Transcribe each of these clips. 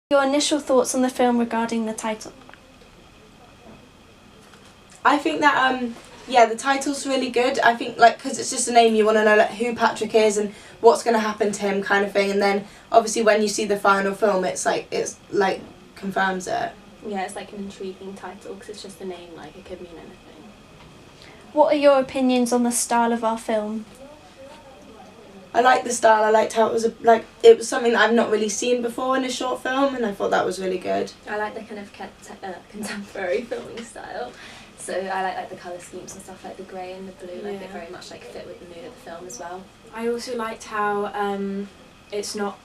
Your initial thoughts on the film regarding the title? I think that the title's really good. I think because it's just a name, you want to know who Patrick is and what's going to happen to him, kind of thing. And then obviously when you see the final film, it's confirms it. Yeah, it's like an intriguing title because it's just a name. Like it could mean anything. What are your opinions on the style of our film? I liked the style. I liked how it was something that I've not really seen before in a short film, and I thought that was really good. I like the kind of contemporary filming style. So I like the colour schemes and stuff, like the grey and the blue, they very much fit with the mood of the film as well. I also liked how it's not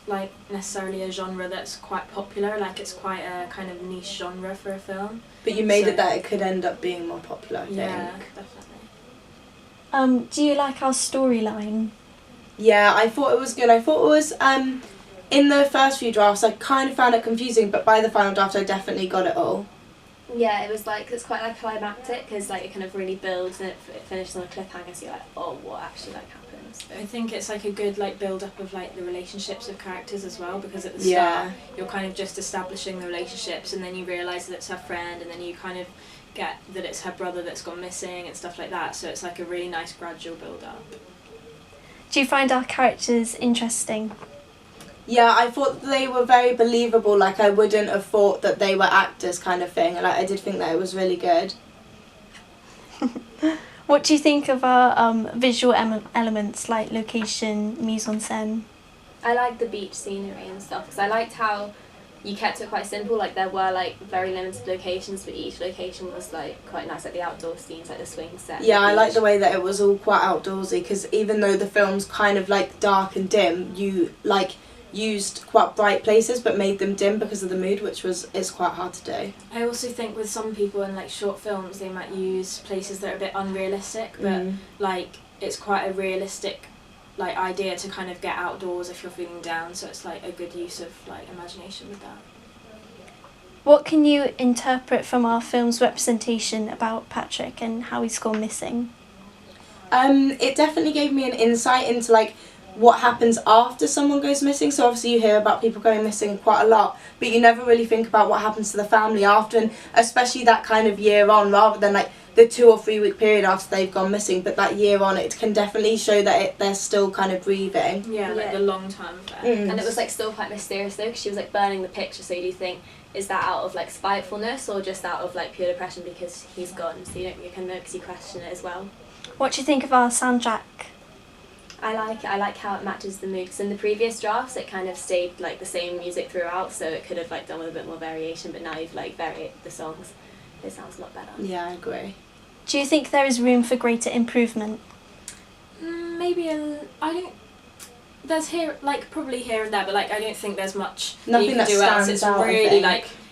necessarily a genre that's quite popular, it's quite a kind of niche genre for a film. But you made it that it could end up being more popular, I think. Yeah, definitely. Do you like our storyline? Yeah, I thought it was good. I thought it was, in the first few drafts I kind of found it confusing, but by the final draft I definitely got it all. Yeah, it was it's quite climactic because it kind of really builds and it finishes on a cliffhanger, so you're oh, what actually happens? I think it's a good build up of the relationships of characters as well, because at the start you're kind of just establishing the relationships and then you realise that it's her friend and then you kind of get that it's her brother that's gone missing and stuff like that, so it's a really nice gradual build up. Do you find our characters interesting? Yeah, I thought they were very believable. I wouldn't have thought that they were actors, kind of thing. I did think that it was really good. What do you think of our visual elements like location, mise en scène? I liked the beach scenery and stuff because I liked how you kept it quite simple. There were very limited locations, but each location was quite nice, the outdoor scenes, the swing set. Yeah, I like the way that it was all quite outdoorsy, because even though the film's kind of dark and dim, you used quite bright places but made them dim because of the mood, which is quite hard to do. I also think with some people in short films they might use places that are a bit unrealistic, but it's quite a realistic idea to kind of get outdoors if you're feeling down, so it's a good use of imagination with that. What can you interpret from our film's representation about Patrick and how he's gone missing? It definitely gave me an insight into what happens after someone goes missing. So obviously you hear about people going missing quite a lot, but you never really think about what happens to the family after, and especially that kind of year on, rather than the 2 or 3 week period after they've gone missing. But that year on, it can definitely show that they're still kind of breathing. Yeah, the long term effect. And it was still quite mysterious though, because she was burning the picture, so you do think, is that out of spitefulness or just out of pure depression because he's gone? So you can know because you question it as well. What do you think of our soundtrack? I like how it matches the mood, because in the previous drafts it kind of stayed the same music throughout, so it could have done with a bit more variation, but now you've varied the songs. It sounds a lot better. Yeah, I agree. Do you think there is room for greater improvement? Maybe I don't. There's probably here and there, but I don't think there's much nothing you can that do else. It's out, really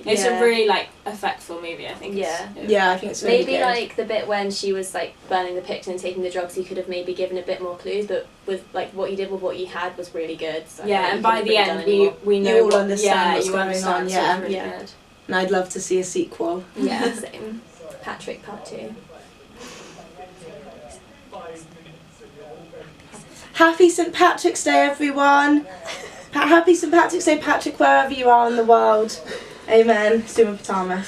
it's a really effectful movie, I think. Yeah. Yeah, I think it's really maybe good. The bit when she was burning the picture and taking the drugs, you could have maybe given a bit more clues, but with what you did with what you had was really good. So and by the end we know you all understand what's going on. So Yeah, really good. And I'd love to see a sequel. Yeah, same. Patrick Part 2. Happy St Patrick's Day, everyone! Happy St Patrick's Day, Patrick, wherever you are in the world. Amen. Summa Patamus.